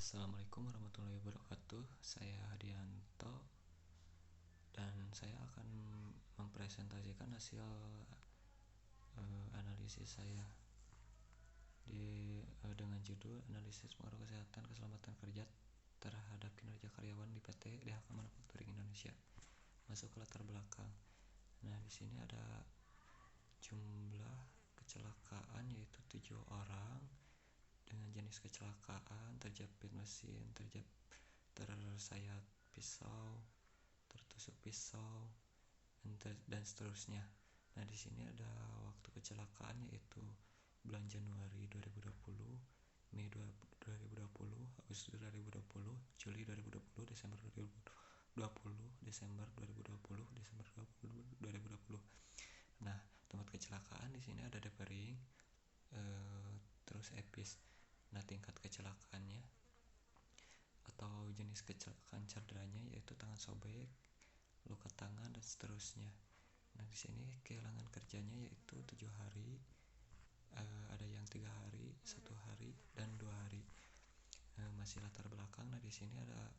Assalamualaikum warahmatullahi wabarakatuh. Saya Hadianto dan saya akan mempresentasikan hasil analisis saya dengan judul analisis pengaruh kesehatan keselamatan kerja terhadap kinerja karyawan di PT DHK Manufacturing Indonesia. Masuk ke latar belakang. Nah, di sini ada jumlah kecelakaan yaitu 7 orang dengan jenis kecelakaan terjepit mesin, tersayat pisau, tertusuk pisau, dan seterusnya. Nah, di sini ada waktu kecelakaan yaitu bulan Januari 2020, Mei 2020, Agustus 2020, Juli 2020, Desember 2020, Desember 2020, Desember 2020. Nah, tempat kecelakaan di sini ada Depering, terus Epis. Nah, tingkat kecelakaannya atau jenis kecelakaan cederanya yaitu tangan sobek, luka tangan, dan seterusnya. Nah, di sini kehilangan kerjanya yaitu 7 hari, ada yang 3 hari, 1 hari, dan 2 hari. Masih latar belakang. Nah, di sini ada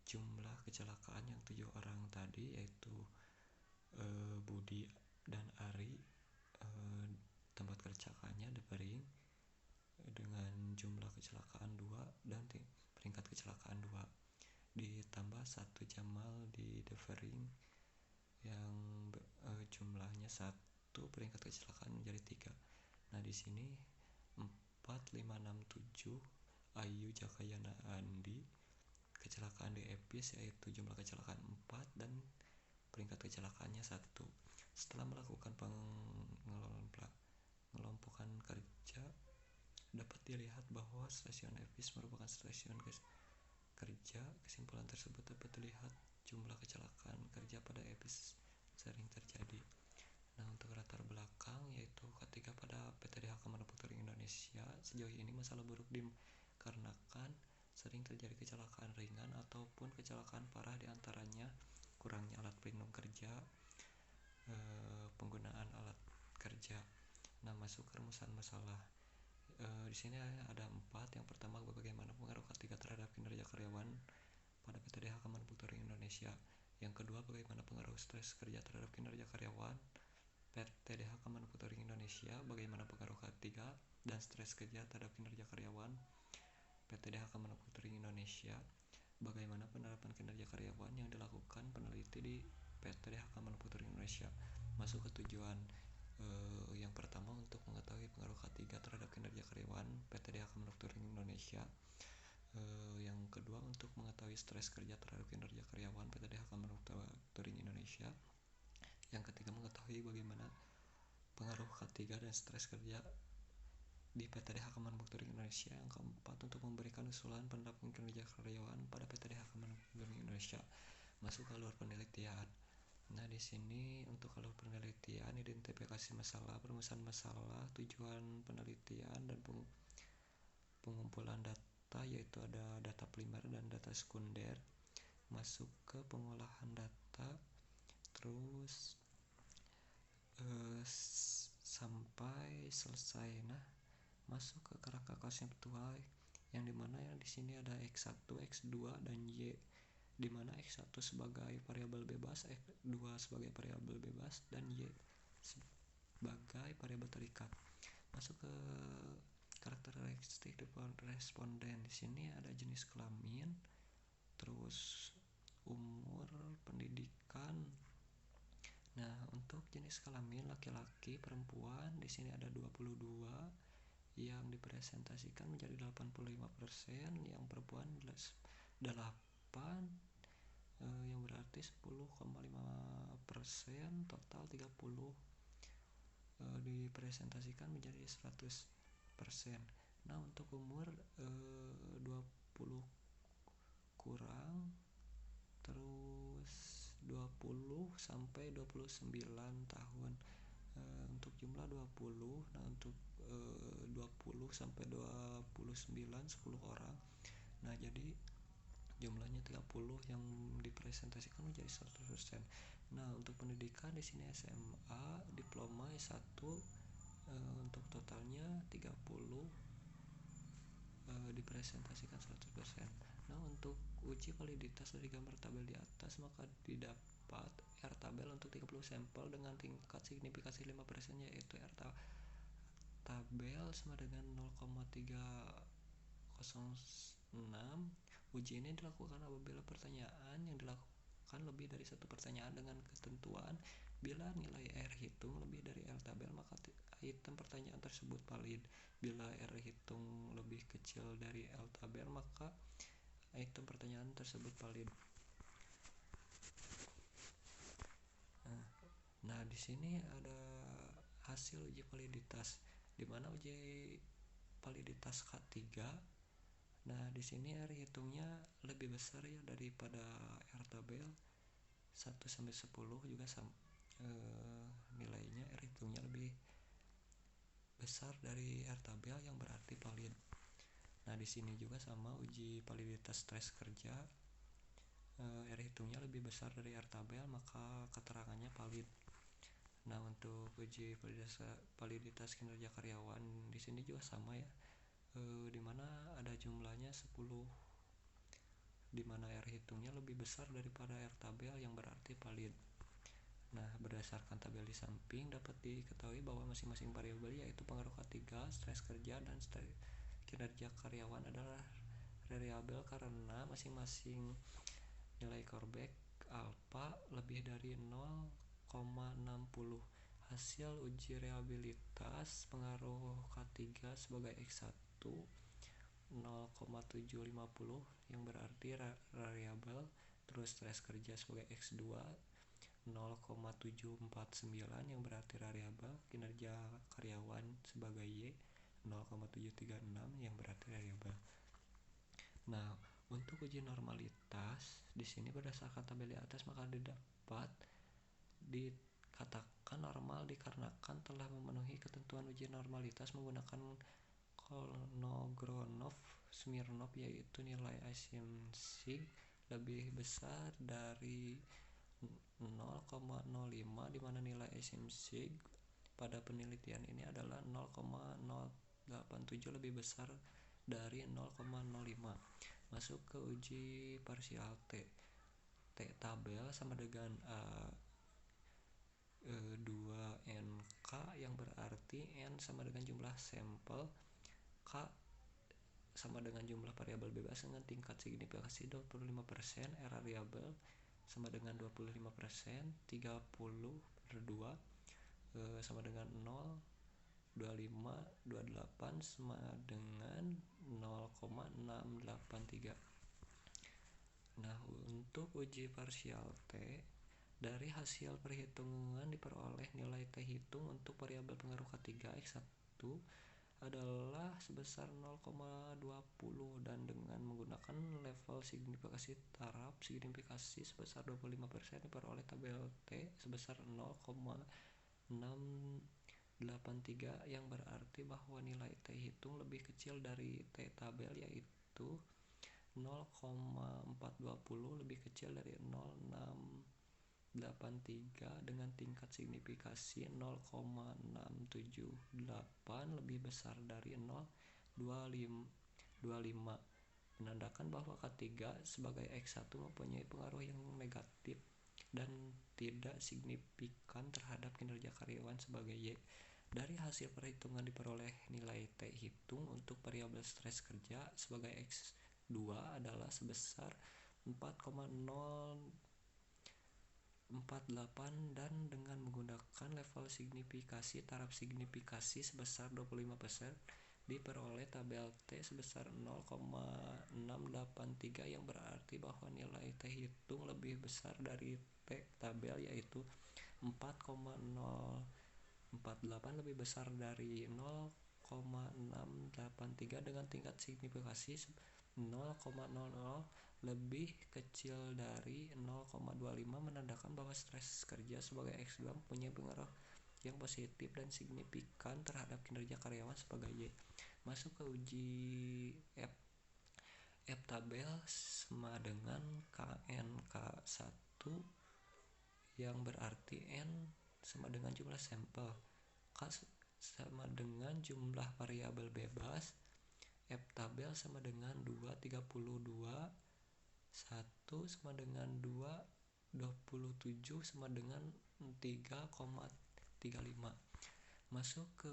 jumlah kecelakaan yang 7 orang tadi yaitu Budi dan Ari, tempat kecelakaannya Depering dengan jumlah kecelakaan 2 dan peringkat kecelakaan 2, ditambah 1 Jamal di Depering yang jumlahnya 1, peringkat kecelakaan menjadi 3. Nah, di sini 4, 5, 6, 7 Ayu Jakayana Andi, kecelakaan di Epis yaitu jumlah kecelakaan 4 dan peringkat kecelakaannya 1. Setelah melakukan pengelompokan kerja, dapat dilihat bahwa stasiun Epis merupakan stasiun kerja. Kesimpulan tersebut dapat dilihat jumlah kecelakaan kerja pada Epis sering terjadi. Nah, untuk latar belakang yaitu ketika pada PT DHK Manufacturing Indonesia sejauh ini masalah buruk dikarenakan sering terjadi kecelakaan ringan ataupun kecelakaan parah, diantaranya kurangnya alat pelindung kerja, penggunaan alat kerja. Nah, masuk ke rumusan masalah. Di sini ada 4. Yang pertama, bagaimana pengaruh K3 terhadap kinerja karyawan pada PT DHK Manufacturing Indonesia. Yang kedua, bagaimana pengaruh stres kerja terhadap kinerja karyawan PT DHK Manufacturing Indonesia. Bagaimana pengaruh K3 dan stres kerja terhadap kinerja karyawan PT DHK Manufacturing Indonesia. Bagaimana penerapan kinerja karyawan yang dilakukan peneliti di PT DHK Manufacturing Indonesia. Masuk ke tujuan. Yang pertama, untuk mengetahui pengaruh K3 terhadap kinerja karyawan PT DHK Manufacturing Indonesia. Yang kedua, untuk mengetahui stres kerja terhadap kinerja karyawan PT DHK Manufacturing Indonesia. Yang ketiga, mengetahui bagaimana pengaruh K3 dan stres kerja di PT DHK Manufacturing Indonesia. Yang keempat, untuk memberikan usulan penerapan kinerja karyawan pada PT DHK Manufacturing Indonesia. Masuk ke alur penelitian. Nah, di sini untuk alur penelitian, identifikasi masalah, perumusan masalah, tujuan penelitian, dan pengumpulan data yaitu ada data primer dan data sekunder. Masuk ke pengolahan data, terus sampai selesai. Nah, masuk ke kerangka konseptual yang dimana yang di sini ada X1, X2, dan Y, dimana X1 sebagai variabel bebas, X2 sebagai variabel bebas, dan Y sebagai variabel terikat. Masuk ke karakteristik responden. Di sini ada jenis kelamin, terus umur, pendidikan. Nah, untuk jenis kelamin laki-laki, perempuan, di sini ada 22 yang dipresentasikan menjadi 85%, yang perempuan 8, yang berarti 10,5%, total 30 dipresentasikan menjadi 100%. Nah, untuk umur 20 kurang, terus 20 sampai 29 tahun. Untuk jumlah 20. Nah, untuk 20 sampai 29 10 orang. Nah, jadi jumlahnya 30 yang dipresentasikan menjadi 100%. Nah, untuk pendidikan di sini SMA, diploma S1, untuk totalnya 30 dipresentasikan 100%. uji validitas dari gambar tabel di atas, maka didapat R tabel untuk 30 sampel dengan tingkat signifikasi 5%, yaitu R tabel sama dengan 0,306. Uji ini dilakukan apabila pertanyaan yang dilakukan lebih dari satu pertanyaan dengan ketentuan bila nilai R hitung lebih dari R tabel, maka item pertanyaan tersebut valid. Bila R hitung lebih kecil dari L tabel, maka item pertanyaan tersebut valid. Nah, di sini ada hasil uji validitas, di mana uji validitas K3. Nah, di sini R hitungnya lebih besar ya daripada R tabel 1 sampai 10 juga sama. Nilainya R hitungnya lebih besar dari R tabel yang berarti valid. Nah, di sini juga sama uji validitas stres kerja. R hitungnya lebih besar dari R tabel, maka keterangannya valid. Nah, untuk uji validitas kinerja karyawan di sini juga sama ya. Di mana ada jumlahnya 10, di mana R hitungnya lebih besar daripada R tabel yang berarti valid. Nah, berdasarkan tabel di samping dapat diketahui bahwa masing-masing variabel, yaitu pengaruh K3, stres kerja, dan kinerja karyawan adalah variabel karena masing-masing nilai Coreback alpha lebih dari 0,60. Hasil uji reliabilitas pengaruh K3 sebagai X1 0,750 yang berarti variabel, terus stres kerja sebagai X2 0,749 yang berarti variabel, kinerja karyawan sebagai Y 0,736 yang berarti variabel. Nah, untuk uji normalitas di sini berdasarkan tabel di atas, maka dapat dikatakan normal dikarenakan telah memenuhi ketentuan uji normalitas menggunakan Kolmogorov-Smirnov, yaitu nilai Ising-Sig lebih besar dari 0,05, di mana nilai Ising-Sig pada penelitian ini adalah 0,087 lebih besar dari 0,05. Masuk ke uji parsial T. T tabel sama dengan A2NK yang berarti N sama dengan jumlah sampel, K sama dengan jumlah variabel bebas dengan tingkat signifikasi 25%, R variabel sama dengan 25%, 30/2 sama dengan 0, 25, 28 sama dengan 0,683. Nah, untuk uji parsial T, dari hasil perhitungan diperoleh nilai T hitung untuk variabel pengaruh K3 X1 adalah sebesar 0,20, dan dengan menggunakan level signifikasi taraf signifikasi sebesar 25% diperoleh tabel T sebesar 0,683 yang berarti bahwa nilai T hitung lebih kecil dari T tabel, yaitu 0,420 lebih kecil dari 0,683 dengan tingkat signifikasi 0,678 lebih besar dari 0,25, menandakan bahwa K3 sebagai X1 mempunyai pengaruh yang negatif dan tidak signifikan terhadap kinerja karyawan sebagai Y. Dari hasil perhitungan diperoleh nilai T hitung untuk variabel stres kerja sebagai X2 adalah sebesar 4,048, dan dengan menggunakan level signifikasi taraf signifikasi sebesar 25% diperoleh tabel T sebesar 0,683 yang berarti bahwa nilai T hitung lebih besar dari T tabel, yaitu 4,048 lebih besar dari 0,683 dengan tingkat signifikasi 0,00 lebih kecil dari 0,25, menandakan bahwa stres kerja sebagai X2 mempunyai pengaruh yang positif dan signifikan terhadap kinerja karyawan sebagai Y. Masuk ke uji F. F tabel sama dengan KNK1 yang berarti N sama dengan jumlah sampel, K sama dengan jumlah variabel bebas, F tabel sama dengan 2, 32 1 sama dengan 2, 27 sama dengan 3,35. Masuk ke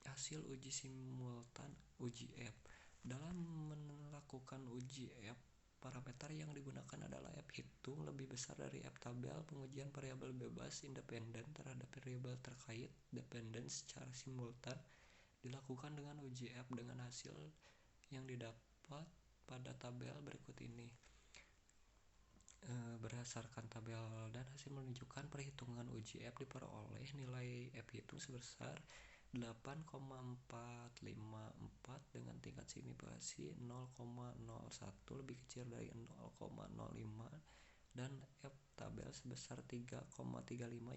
hasil uji simultan uji F. Dalam melakukan uji F, parameter yang digunakan adalah F hitung lebih besar dari F tabel. Pengujian variabel bebas independen terhadap variabel terkait dependen secara simultan dilakukan dengan uji F dengan hasil yang didapat pada tabel berikut ini. Berdasarkan tabel dan hasil menunjukkan perhitungan uji F diperoleh nilai F hitung sebesar 8,454 dengan tingkat signifikasi 0,01 lebih kecil dari 0,05 dan F tabel sebesar 3,35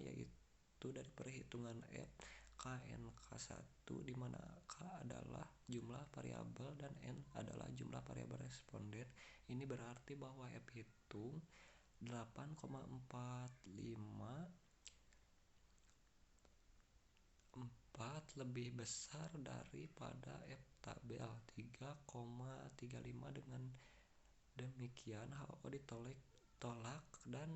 yaitu dari perhitungan F KNK1 di mana K adalah jumlah variabel dan N adalah jumlah variabel responden. Ini berarti bahwa F hitung 8,454 lebih besar daripada F tabel 3,35. Dengan demikian HO ditolak dan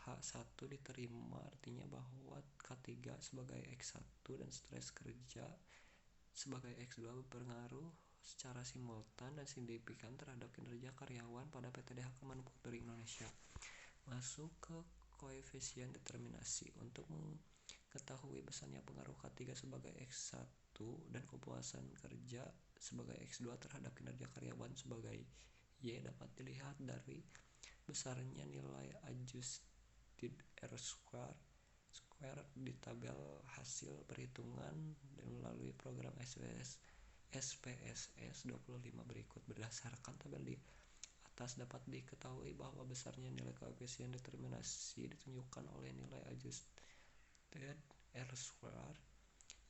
H1 diterima, artinya bahwa K3 sebagai X1 dan stres kerja sebagai X2 berpengaruh secara simultan dan signifikan terhadap kinerja karyawan pada PT-DHK Manufacturing Indonesia. Masuk ke koefisien determinasi. Untuk mengetahui besarnya pengaruh K3 sebagai X1 dan kepuasan kerja sebagai X2 terhadap kinerja karyawan sebagai Y dapat dilihat dari besarnya nilai adjusted R-square di tabel hasil perhitungan dan melalui program SPSS 25 berikut. Berdasarkan tabel di atas dapat diketahui bahwa besarnya nilai koefisien determinasi ditunjukkan oleh nilai adjusted R-square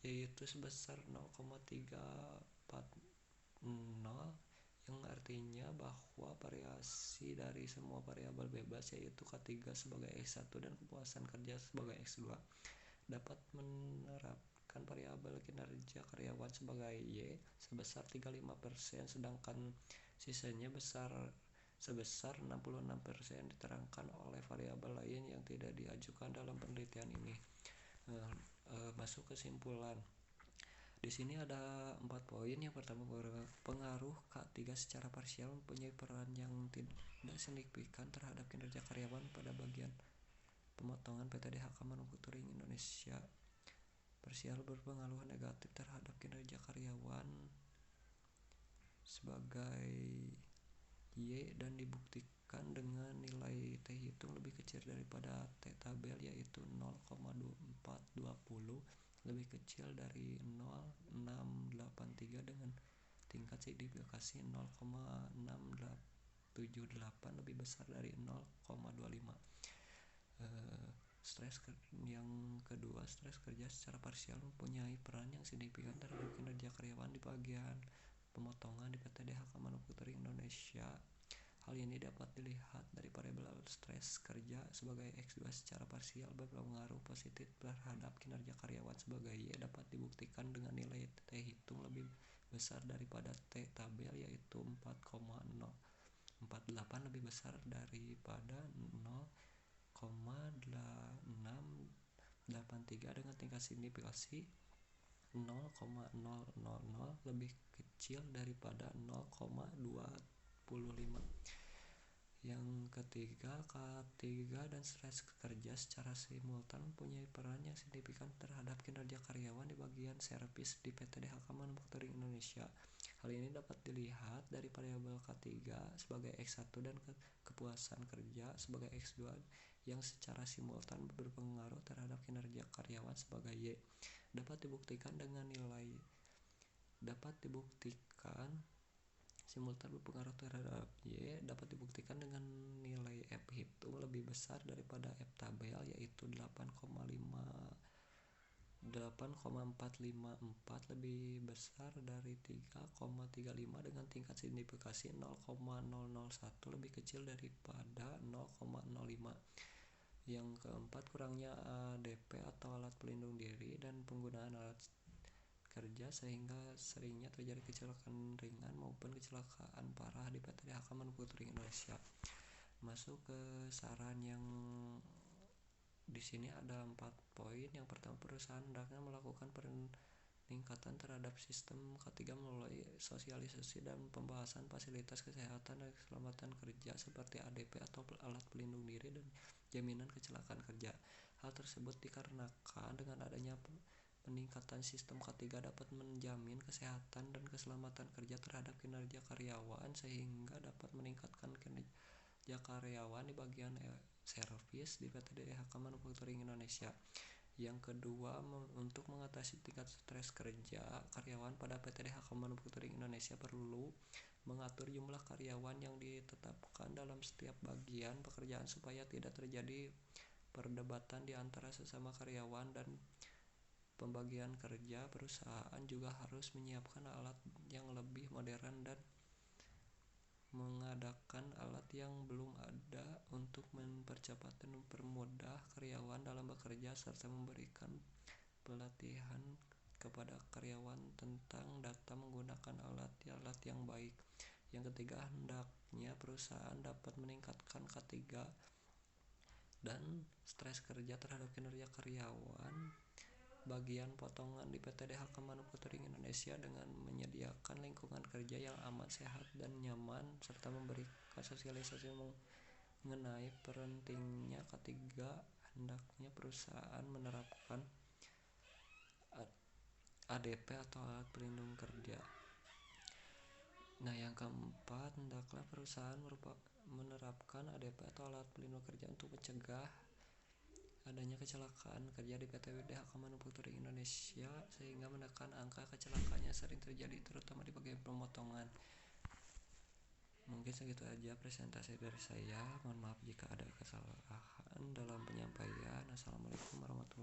yaitu sebesar 0,340, yang artinya bahwa variasi dari semua variabel bebas yaitu K3 sebagai X1 dan kepuasan kerja sebagai X2 dapat menerapkan variabel kinerja karyawan sebagai Y sebesar 35%, sedangkan sisanya sebesar 66% diterangkan oleh variabel lain yang tidak diajukan dalam penelitian ini. Masuk kesimpulan. Di sini ada 4 poin. Yang pertama, pengaruh K3 secara parsial mempunyai peran yang tidak signifikan terhadap kinerja karyawan pada bagian pemotongan PT-DHK Manufacturing Indonesia. Parsial berpengaruh negatif terhadap kinerja karyawan sebagai Y dan dibuktikan dengan nilai T hitung lebih kecil daripada T tabel yaitu 0,420 lebih kecil dari 0,683 dengan tingkat signifikasi 0,678 lebih besar dari 0,25. Yang kedua, stres kerja secara parsial mempunyai peran yang signifikan terhadap kinerja karyawan di bagian pemotongan di PT-DHK Manufacturing Indonesia. Hal ini dapat dilihat dari variabel stres kerja sebagai X2 secara parsial berpengaruh positif terhadap kinerja karyawan sebagai Y dapat dibuktikan dengan nilai T hitung lebih besar daripada T tabel yaitu 4,048 lebih besar daripada 0,683 dengan tingkat signifikasi 0,000 lebih kecil daripada 0,225. Yang ketiga, K3 dan stres kerja secara simultan mempunyai peran yang signifikan terhadap kinerja karyawan di bagian servis di PT-DHK Manufacturing Indonesia. Hal ini dapat dilihat dari variabel K3 sebagai X1 dan kepuasan kerja sebagai X2 yang secara simultan berpengaruh terhadap kinerja karyawan sebagai Y. Dapat dibuktikan simultan berpengaruh terhadap Y dapat dibuktikan dengan nilai F hitung lebih besar daripada F tabel yaitu 8,454 lebih besar dari 3,35 dengan tingkat signifikasi 0,001 lebih kecil daripada 0,05. Yang keempat, kurangnya ADP atau alat pelindung diri dan penggunaan alat kerja sehingga seringnya terjadi kecelakaan ringan maupun kecelakaan parah di PT DHK Manufacturing Indonesia. Masuk ke saran yang di sini ada 4 poin. Yang pertama, perusahaan hendaknya melakukan peningkatan terhadap sistem K3 melalui sosialisasi dan pembahasan fasilitas kesehatan dan keselamatan kerja seperti ADP atau alat pelindung diri dan jaminan kecelakaan kerja. Hal tersebut dikarenakan dengan adanya peningkatan sistem K3 dapat menjamin kesehatan dan keselamatan kerja terhadap kinerja karyawan sehingga dapat meningkatkan kinerja karyawan di bagian servis di PT DHK Manufacturing Indonesia. Yang kedua, untuk mengatasi tingkat stres kerja karyawan pada PT DHK Manufacturing Indonesia perlu mengatur jumlah karyawan yang ditetapkan dalam setiap bagian pekerjaan supaya tidak terjadi perdebatan di antara sesama karyawan dan pembagian kerja. Perusahaan juga harus menyiapkan alat yang lebih modern dan mengadakan alat yang belum ada untuk mempercepat dan mempermudah karyawan dalam bekerja serta memberikan pelatihan kepada karyawan tentang data menggunakan alat yang baik. Yang ketiga, hendaknya perusahaan dapat meningkatkan K3 dan stres kerja terhadap kinerja karyawan bagian potongan di PT DHK Manufacturing Indonesia dengan menyediakan lingkungan kerja yang aman, sehat, dan nyaman serta memberikan sosialisasi mengenai pentingnya K3. Hendaknya perusahaan menerapkan ADP atau alat pelindung kerja. Nah, yang keempat, hendaklah perusahaan menerapkan ADP atau alat pelindung kerja untuk mencegah adanya kecelakaan kerja di PT DHK Manufacturing Indonesia sehingga menekan angka kecelakaan yang sering terjadi terutama di bagian pemotongan. Mungkin segitu aja presentasi dari saya. Mohon maaf jika ada kesalahan dalam penyampaian. Assalamualaikum warahmatullahi wabarakatuh.